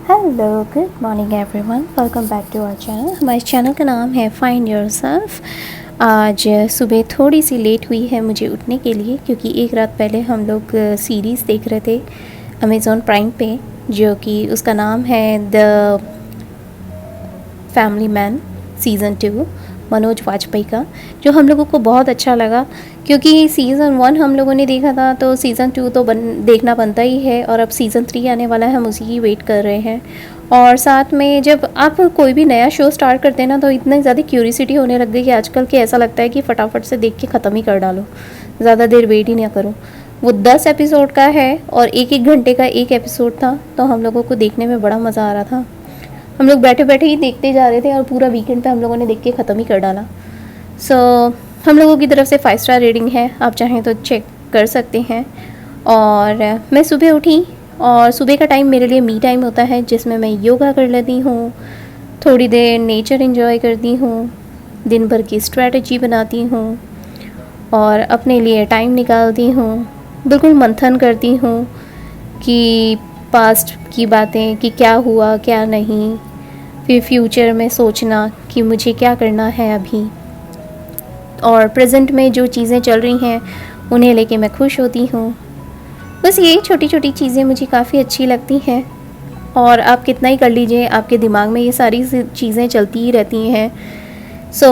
Hello good morning everyone, welcome back to our channel. हमारे channel का नाम है फाइंड योरसेल्फ। आज सुबह थोड़ी सी लेट हुई है मुझे उठने के लिए, क्योंकि एक रात पहले हम लोग सीरीज़ देख रहे थे अमेज़ॉन प्राइम पे, जो कि उसका नाम है the family man season 2, Manoj Vajpayee का, जो हम लोगों को बहुत अच्छा लगा। क्योंकि सीज़न 1 हम लोगों ने देखा था, तो सीज़न 2 तो देखना बनता ही है, और अब सीज़न 3 आने वाला है, हम उसी की वेट कर रहे हैं। और साथ में जब आप कोई भी नया शो स्टार्ट करते हैं ना, तो इतनी ज़्यादा क्यूरियोसिटी होने लग गई कि आजकल के ऐसा लगता है कि फटाफट से देख के ख़त्म ही कर डालो, ज़्यादा देर वेट ही ना करो। वो 10 एपिसोड का है और एक एक घंटे का एक एपिसोड था, तो हम लोगों को देखने में बड़ा मज़ा आ रहा था। हम लोग बैठे बैठे ही देखते जा रहे थे, और पूरा वीकेंड पे हम लोगों ने देख के ख़त्म ही कर डाला। सो हम लोगों की तरफ से 5 स्टार रेटिंग है, आप चाहें तो चेक कर सकते हैं। और मैं सुबह उठी, और सुबह का टाइम मेरे लिए मी टाइम होता है, जिसमें मैं योगा कर लेती हूँ, थोड़ी देर नेचर एंजॉय करती हूँ, दिन भर की स्ट्रेटजी बनाती हूँ, और अपने लिए टाइम निकालती हूँ, बिल्कुल मंथन करती हूँ कि पास्ट की बातें, कि क्या हुआ क्या नहीं, फिर फ्यूचर में सोचना कि मुझे क्या करना है अभी, और प्रेजेंट में जो चीज़ें चल रही हैं उन्हें लेके मैं खुश होती हूँ। बस यही छोटी छोटी चीज़ें मुझे काफ़ी अच्छी लगती हैं। और आप कितना ही कर लीजिए, आपके दिमाग में ये सारी चीज़ें चलती ही रहती हैं। सो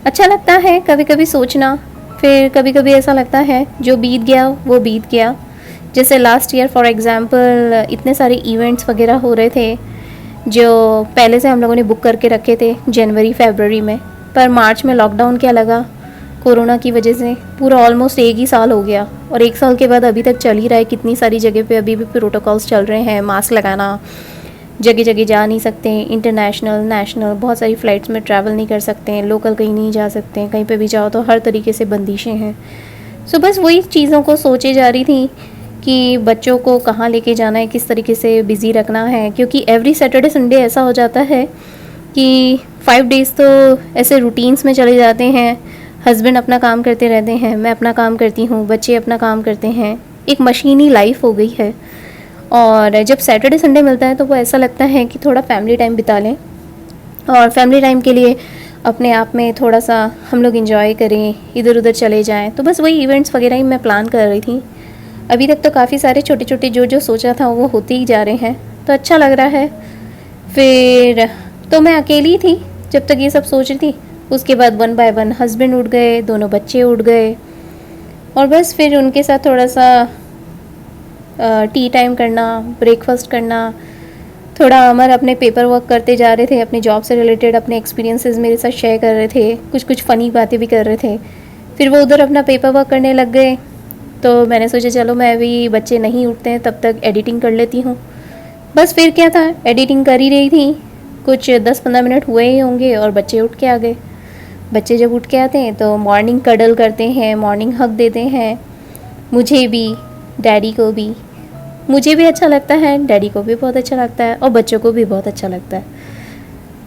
अच्छा लगता है कभी कभी सोचना। फिर कभी कभी ऐसा लगता है जो बीत गया वो बीत गया। जैसे लास्ट ईयर फॉर एग्ज़ाम्पल इतने सारे इवेंट्स वगैरह हो रहे थे, जो पहले से हम लोगों ने बुक करके रखे थे जनवरी फरवरी में, पर मार्च में लॉकडाउन क्या लगा, कोरोना की वजह से पूरा ऑलमोस्ट एक ही साल हो गया, और एक साल के बाद अभी तक चल ही रहा है। कितनी सारी जगह पे अभी भी प्रोटोकॉल्स चल रहे हैं, मास्क लगाना, जगह जगह जा नहीं सकते, इंटरनेशनल नेशनल बहुत सारी फ़्लाइट्स में ट्रैवल नहीं कर सकते हैं, लोकल कहीं नहीं जा सकते हैं, कहीं पे भी जाओ तो हर तरीके से बंदिशें हैं। सो बस वही चीज़ों को सोचे जा रही थी कि बच्चों को कहाँ लेके जाना है, किस तरीके से बिज़ी रखना है, क्योंकि एवरी सैटरडे संडे ऐसा हो जाता है कि 5 डेज़ तो ऐसे रूटीन्स में चले जाते हैं। हस्बैंड अपना काम करते रहते हैं, मैं अपना काम करती हूँ, बच्चे अपना काम करते हैं, एक मशीनी लाइफ हो गई है। और जब सैटरडे संडे मिलता है तो वो ऐसा लगता है कि थोड़ा फैमिली टाइम बिता लें, और फैमिली टाइम के लिए अपने आप में थोड़ा सा हम लोग इंजॉय करें, इधर उधर चले जाएं। तो बस वही इवेंट्स वगैरह ही मैं प्लान कर रही थी। अभी तक तो काफ़ी सारे छोटे छोटे जो सोचा था वो होते ही जा रहे हैं, तो अच्छा लग रहा है। फिर तो मैं अकेली थी जब तक ये सब सोच रही थी। उसके बाद 1 बाय 1 हस्बैंड उठ गए, दोनों बच्चे उठ गए, और बस फिर उनके साथ थोड़ा सा टी टाइम करना, ब्रेकफास्ट करना, थोड़ा अमर अपने पेपर वर्क करते जा रहे थे, अपने जॉब से रिलेटेड अपने एक्सपीरियंसेस मेरे साथ शेयर कर रहे थे, कुछ कुछ फ़नी बातें भी कर रहे थे। फिर वो उधर अपना पेपर वर्क करने लग गए, तो मैंने सोचा चलो मैं अभी बच्चे नहीं उठते हैं तब तक एडिटिंग कर लेती हूँ। बस फिर क्या था, एडिटिंग कर ही रही थी, कुछ 10-15 मिनट हुए ही होंगे और बच्चे उठ के आ गए। बच्चे जब उठ के आते हैं तो मॉर्निंग कडल करते हैं, मॉर्निंग हग देते हैं, मुझे भी, डैडी को भी। मुझे भी अच्छा लगता है, डैडी को भी बहुत अच्छा लगता है, और बच्चों को भी बहुत अच्छा लगता है।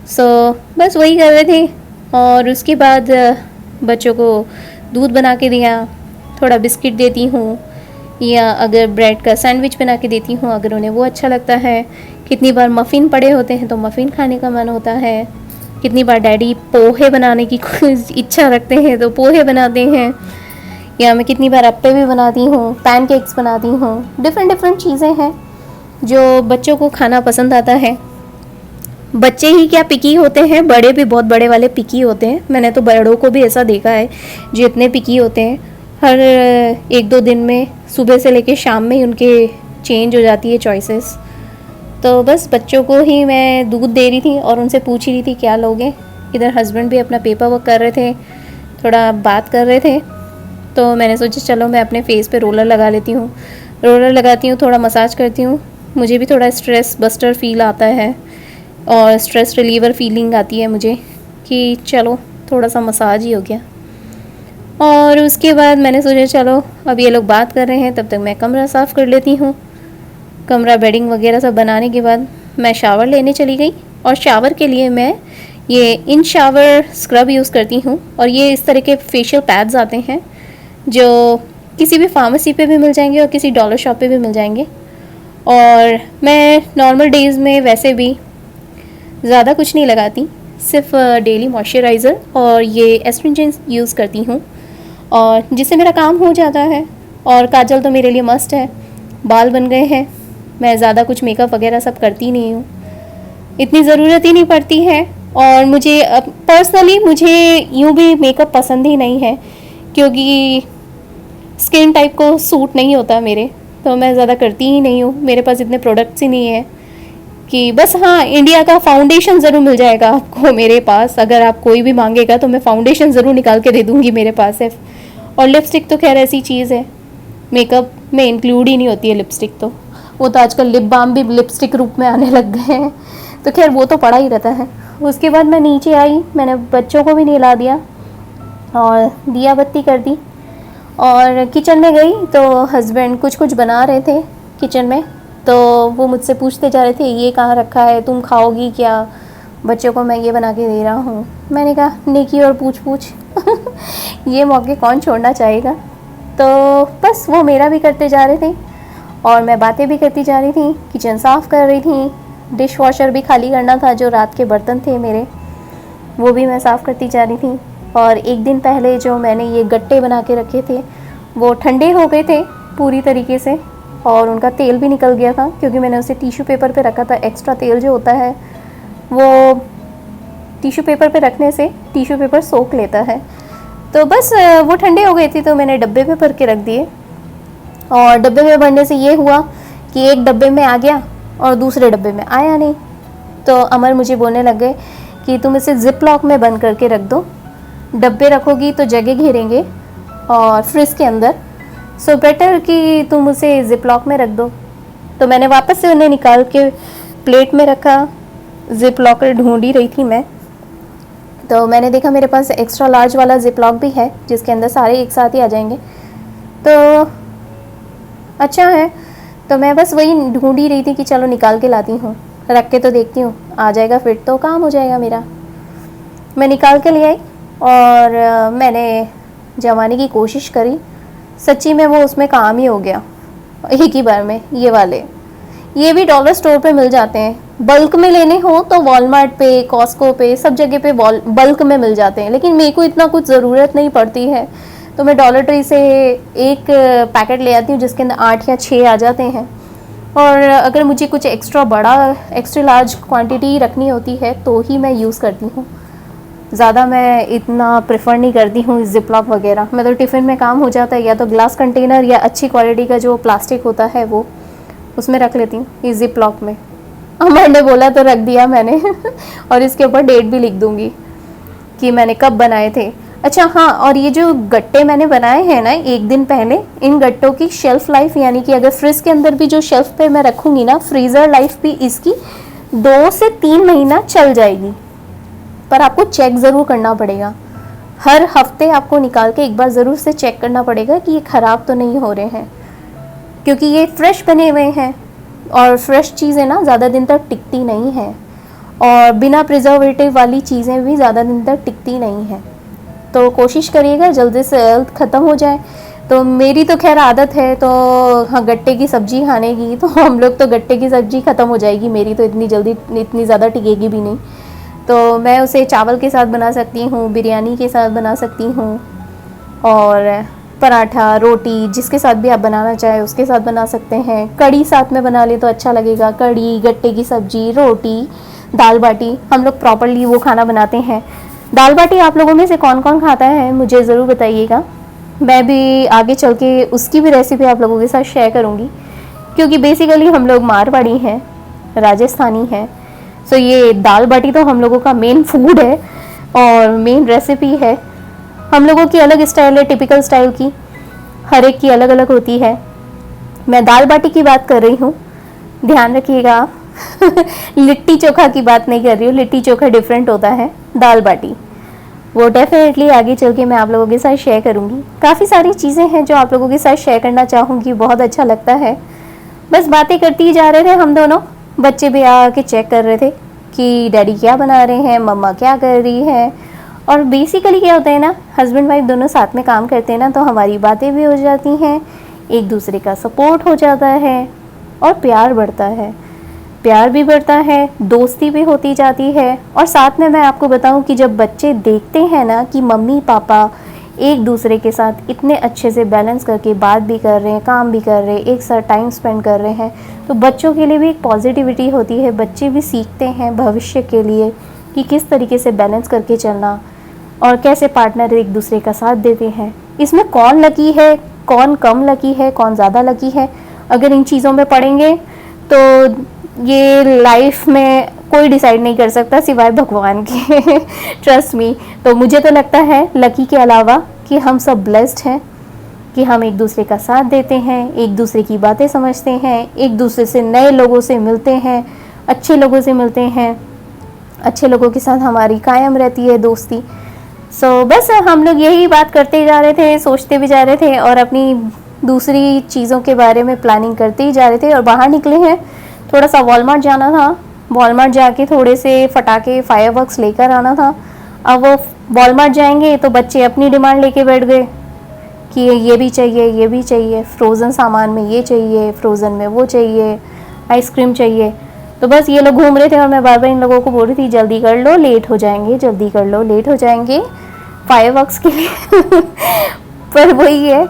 सो बस वही कर रहे थे। और उसके बाद बच्चों को दूध बना के दिया, थोड़ा बिस्किट देती हूँ, या अगर ब्रेड का सैंडविच बना के देती हूँ अगर उन्हें वो अच्छा लगता है। कितनी बार मफ़िन पड़े होते हैं तो मफ़िन खाने का मन होता है। कितनी बार डैडी पोहे बनाने की इच्छा रखते हैं तो पोहे बनाते हैं, या मैं कितनी बार अप्पे भी बनाती हूँ, पैनकेक्स बनाती हूँ। डिफरेंट डिफरेंट चीज़ें हैं जो बच्चों को खाना पसंद आता है। बच्चे ही क्या पिकी होते हैं, बड़े भी बहुत बड़े वाले पिकी होते हैं। मैंने तो बड़ों को भी ऐसा देखा है जो इतने पिकी होते हैं, हर 1-2 दिन में सुबह से लेके शाम में ही उनके चेंज हो जाती है चॉइसेस। तो बस बच्चों को ही मैं दूध दे रही थी और उनसे पूछ रही थी क्या लोगे। इधर हस्बैंड भी अपना पेपर वर्क कर रहे थे, थोड़ा बात कर रहे थे, तो मैंने सोचा चलो मैं अपने फेस पे रोलर लगा लेती हूँ। रोलर लगाती हूँ, थोड़ा मसाज करती हूँ, मुझे भी थोड़ा स्ट्रेस बस्टर फील आता है, और स्ट्रेस रिलीवर फीलिंग आती है मुझे कि चलो थोड़ा सा मसाज ही हो गया। और उसके बाद मैंने सोचा चलो अब ये लोग बात कर रहे हैं, तब तक मैं कमरा साफ़ कर लेती हूँ। कमरा बेडिंग वगैरह सब बनाने के बाद मैं शावर लेने चली गई, और शावर के लिए मैं ये इन शावर स्क्रब यूज़ करती हूँ। और ये इस तरह के फेशियल पैड्स आते हैं जो किसी भी फार्मेसी पे भी मिल जाएंगे और किसी डॉलर शॉप पे भी मिल जाएंगे, और मैं नॉर्मल डेज़ में वैसे भी ज़्यादा कुछ नहीं लगाती, सिर्फ डेली मॉइस्चराइज़र और ये एस्ट्रिंजेंट यूज़ करती हूँ, और जिससे मेरा काम हो जाता है। और काजल तो मेरे लिए मस्ट है, बाल बन गए हैं, मैं ज़्यादा कुछ मेकअप वगैरह सब करती नहीं हूँ, इतनी ज़रूरत ही नहीं पड़ती है। और मुझे पर्सनली मुझे यूँ भी मेकअप पसंद ही नहीं है, क्योंकि स्किन टाइप को सूट नहीं होता मेरे, तो मैं ज़्यादा करती ही नहीं हूँ। मेरे पास इतने प्रोडक्ट्स ही नहीं है कि बस, हाँ, इंडिया का फाउंडेशन ज़रूर मिल जाएगा आपको मेरे पास, अगर आप कोई भी मांगेगा तो मैं फाउंडेशन ज़रूर निकाल के दे दूँगी, मेरे पास है। और लिपस्टिक तो खैर ऐसी चीज़ है, मेकअप में इंक्लूड ही नहीं होती है लिपस्टिक, तो वो तो आजकल लिप बाम भी लिपस्टिक रूप में आने लग गए हैं, तो खैर वो तो पड़ा ही रहता है। उसके बाद मैं नीचे आई, मैंने बच्चों को भी नहला दिया और दिया बत्ती कर दी, और किचन में गई तो हस्बैंड कुछ कुछ बना रहे थे किचन में, तो वो मुझसे पूछते जा रहे थे ये कहाँ रखा है, तुम खाओगी क्या, बच्चों को मैं ये बना के दे रहा हूँ। मैंने कहा नेकी और पूछ पूछ ये मौके कौन छोड़ना चाहेगा। तो बस वो मेरा भी करते जा रहे थे और मैं बातें भी करती जा रही थी, किचन साफ़ कर रही थी, डिश वॉशर भी खाली करना था, जो रात के बर्तन थे मेरे वो भी मैं साफ़ करती जा रही थी। और एक दिन पहले जो मैंने ये गट्टे बना के रखे थे वो ठंडे हो गए थे पूरी तरीके से, और उनका तेल भी निकल गया था, क्योंकि मैंने उसे टिश्यू पेपर पे रखा था। एक्स्ट्रा तेल जो होता है वो टिश्यू पेपर पे रखने से टिश्यू पेपर सोख लेता है। तो बस वो ठंडे हो गए थे, तो मैंने डब्बे में भर के रख दिए, और डब्बे में भरने से ये हुआ कि एक डब्बे में आ गया और दूसरे डब्बे में आया नहीं। तो अमर मुझे बोलने लग गए कि तुम इसे ज़िप लॉक में बंद करके रख दो, डब्बे रखोगी तो जगह घेरेंगे और फ्रिज के अंदर, सो बेटर कि तुम उसे ज़िप लॉक में रख दो। तो मैंने वापस से उन्हें निकाल के प्लेट में रखा, ज़िप लॉकर ढूंढ ही रही थी मैं, तो मैंने देखा मेरे पास एक्स्ट्रा लार्ज वाला ज़िप लॉक भी है जिसके अंदर सारे एक साथ ही आ जाएंगे, तो अच्छा है। तो मैं बस वही ढूंढ ही रही थी कि चलो निकाल के लाती हूँ, रख के तो देखती हूँ, आ जाएगा फिर तो काम हो जाएगा मेरा। मैं निकाल के ले आई और मैंने जमाने की कोशिश करी, सच्ची में वो उसमें काम ही हो गया एक ही बार में। ये वाले ये भी डॉलर स्टोर पे मिल जाते हैं, बल्क में लेने हो तो वॉलमार्ट पे, कॉस्को पे, सब जगह पे बल्क में मिल जाते हैं, लेकिन मेरे को इतना कुछ ज़रूरत नहीं पड़ती है, तो मैं डॉलर ट्री से एक पैकेट ले आती हूँ जिसके अंदर 8 या 6 आ जाते हैं। और अगर मुझे कुछ एक्स्ट्रा बड़ा, एक्स्ट्रा लार्ज क्वांटिटी रखनी होती है तो ही मैं यूज़ करती हूँ, ज़्यादा मैं इतना प्रेफर नहीं करती हूँ ज़िप लॉक वगैरह। मैं तो टिफ़िन में काम हो जाता है, या तो ग्लास कंटेनर या अच्छी क्वालिटी का जो प्लास्टिक होता है वो, उसमें रख लेती हूँ, इस ज़िप लॉक में। अमर ने बोला तो रख दिया मैंने और इसके ऊपर डेट भी लिख दूँगी कि मैंने कब बनाए थे। अच्छा हाँ, और ये जो गट्टे मैंने बनाए हैं ना एक दिन पहले, इन गट्टों की शेल्फ़ लाइफ, यानी कि अगर फ्रिज के अंदर भी जो शेल्फ़ पे मैं रखूँगी ना, फ्रीज़र लाइफ भी इसकी 2 से 3 महीना चल जाएगी। पर आपको चेक ज़रूर करना पड़ेगा, हर हफ्ते आपको निकाल के एक बार ज़रूर से चेक करना पड़ेगा कि ये ख़राब तो नहीं हो रहे हैं, क्योंकि ये फ्रेश बने हुए हैं, और फ्रेश चीज़ें ना ज़्यादा दिन तक टिकती नहीं हैं, और बिना प्रिजर्वेटिव वाली चीज़ें भी ज़्यादा दिन तक टिकती नहीं हैं। तो कोशिश करिएगा जल्दी से जल्द ख़त्म हो जाए। तो मेरी तो खैर आदत है, तो हाँ, गट्टे की सब्ज़ी खाने की, तो हम लोग तो गट्टे की सब्ज़ी ख़त्म हो जाएगी, मेरी तो इतनी जल्दी इतनी ज़्यादा टिकेगी भी नहीं। तो मैं उसे चावल के साथ बना सकती हूँ, बिरयानी के साथ बना सकती हूँ, और पराठा, रोटी, जिसके साथ भी आप बनाना चाहें उसके साथ बना सकते हैं। कड़ी साथ में बना ले तो अच्छा लगेगा, कड़ी, गट्टे की सब्ज़ी, रोटी, दाल बाटी, हम लोग प्रॉपरली वो खाना बनाते हैं। दाल बाटी आप लोगों में से कौन कौन खाता है मुझे ज़रूर बताइएगा, मैं भी आगे चल के उसकी भी रेसिपी आप लोगों के साथ शेयर करूँगी, क्योंकि बेसिकली हम लोग मारवाड़ी हैं, राजस्थानी हैं, सो ये दाल बाटी तो हम लोगों का मेन फूड है और मेन रेसिपी है। हम लोगों की अलग स्टाइल है, टिपिकल स्टाइल की, हर एक की अलग अलग होती है। मैं दाल बाटी की बात कर रही हूँ, ध्यान रखिएगा आप लिट्टी चोखा की बात नहीं कर रही हूँ, लिट्टी चोखा डिफरेंट होता है, दाल बाटी वो डेफिनेटली आगे चल के मैं आप लोगों के साथ शेयर करूँगी। काफ़ी सारी चीज़ें हैं जो आप लोगों के साथ शेयर करना चाहूँगी, बहुत अच्छा लगता है। बस बातें करती ही जा रहे थे हम दोनों, बच्चे भी आके चेक कर रहे थे कि डैडी क्या बना रहे हैं, मम्मा क्या कर रही है। और बेसिकली क्या होता है ना, हस्बैंड वाइफ दोनों साथ में काम करते हैं ना, तो हमारी बातें भी हो जाती हैं, एक दूसरे का सपोर्ट हो जाता है, और प्यार बढ़ता है, प्यार भी बढ़ता है, दोस्ती भी होती जाती है। और साथ में मैं आपको बताऊं कि जब बच्चे देखते हैं ना कि मम्मी पापा एक दूसरे के साथ इतने अच्छे से बैलेंस करके बात भी कर रहे हैं, काम भी कर रहे हैं, एक साथ टाइम स्पेंड कर रहे हैं, तो बच्चों के लिए भी एक पॉजिटिविटी होती है। बच्चे भी सीखते हैं भविष्य के लिए कि किस तरीके से बैलेंस करके चलना और कैसे पार्टनर एक दूसरे का साथ देते हैं। इसमें कौन लकी है, कौन कम लकी है, कौन ज़्यादा लकी है, अगर इन चीज़ों में पढ़ेंगे तो ये लाइफ में कोई डिसाइड नहीं कर सकता सिवाय भगवान के। Trust me. तो मुझे तो लगता है लकी के अलावा कि हम सब ब्लेस्ड हैं कि हम एक दूसरे का साथ देते हैं, एक दूसरे की बातें समझते हैं, एक दूसरे से नए लोगों से मिलते हैं, अच्छे लोगों से मिलते हैं, अच्छे लोगों के साथ हमारी कायम रहती है दोस्ती। बस हम लोग यही बात करते जा रहे थे, सोचते भी जा रहे थे और अपनी दूसरी चीज़ों के बारे में प्लानिंग करते ही जा रहे थे। और बाहर निकले हैं, थोड़ा सा वॉलमार्ट जाना था, वॉलमार्ट जाके थोड़े से फटाके फायरवर्क्स लेकर आना था। अब वो वॉलमार्ट जाएंगे तो बच्चे अपनी डिमांड लेके बैठ गए कि ये भी चाहिए, ये भी चाहिए, फ्रोज़न सामान में ये चाहिए, फ्रोज़न में वो चाहिए, आइसक्रीम चाहिए। तो बस ये लोग घूम रहे थे और मैं बार बार इन लोगों को बोल रही थी जल्दी कर लो, लेट हो जाएंगे, जल्दी कर लो, लेट हो जाएंगे फायरवर्क्स के लिए। पर वही है।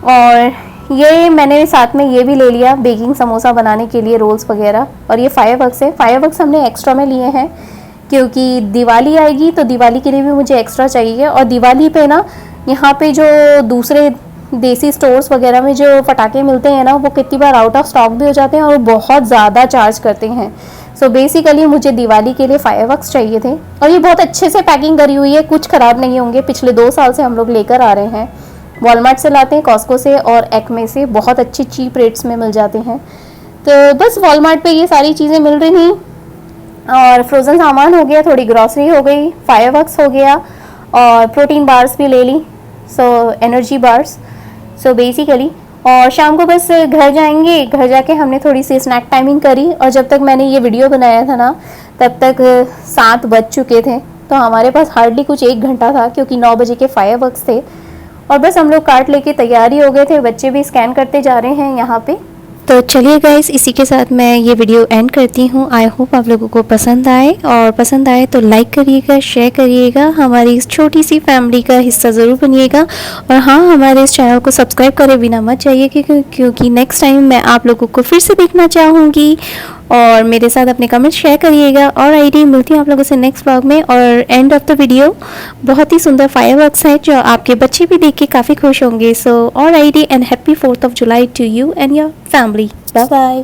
और ये मैंने साथ में ये भी ले लिया बेकिंग समोसा बनाने के लिए, रोल्स वगैरह। और ये फायरवर्क्स है, फायरवर्क्स हमने एक्स्ट्रा में लिए हैं क्योंकि दिवाली आएगी तो दिवाली के लिए भी मुझे एक्स्ट्रा चाहिए। और दिवाली पे ना यहाँ पे जो दूसरे देसी स्टोर्स वगैरह में जो पटाखे मिलते हैं ना, वो कितनी बार आउट ऑफ स्टॉक भी हो जाते हैं और बहुत ज़्यादा चार्ज करते हैं। बेसिकली मुझे दिवाली के लिए फायरवर्क्स चाहिए थे और ये बहुत अच्छे से पैकिंग करी हुई है, कुछ ख़राब नहीं होंगे। पिछले 2 साल से हम लोग लेकर आ रहे हैं, वॉलमार्ट से लाते हैं, कॉस्को से और एक्मे से, बहुत अच्छी चीप रेट्स में मिल जाते हैं। तो बस वॉलमार्ट पे ये सारी चीज़ें मिल रही थी और फ्रोज़न सामान हो गया, थोड़ी ग्रॉसरी हो गई, फायरवर्क्स हो गया और प्रोटीन बार्स भी ले ली, एनर्जी बार्स। बेसिकली और शाम को बस घर जाएंगे, घर जाके हमने थोड़ी सी स्नैक टाइमिंग करी। और जब तक मैंने ये वीडियो बनाया था ना तब तक 7 बज चुके थे, तो हमारे पास हार्डली कुछ 1 घंटा था क्योंकि 9 बजे के फायरवर्क्स थे। और बस हम लोग कार्ट लेके तैयारी हो गए थे, बच्चे भी स्कैन करते जा रहे हैं यहाँ पे। तो चलिए गाइस, इसी के साथ मैं ये वीडियो एंड करती हूँ। आई होप आप लोगों को पसंद आए, और पसंद आए तो लाइक करिएगा, शेयर करिएगा, हमारी इस छोटी सी फैमिली का हिस्सा ज़रूर बनिएगा। और हाँ, हमारे इस चैनल को सब्सक्राइब करे बिना मत जाइए क्योंकि नेक्स्ट टाइम मैं आप लोगों को फिर से देखना चाहूँगी। और मेरे साथ अपने कमेंट शेयर करिएगा। और आईडी मिलती है आप लोगों से नेक्स्ट व्लॉग में। और एंड ऑफ द वीडियो बहुत ही सुंदर फायरवर्क्स है जो आपके बच्चे भी देख के काफ़ी खुश होंगे। और ID and happy 4th of July to you and your family. Bye bye.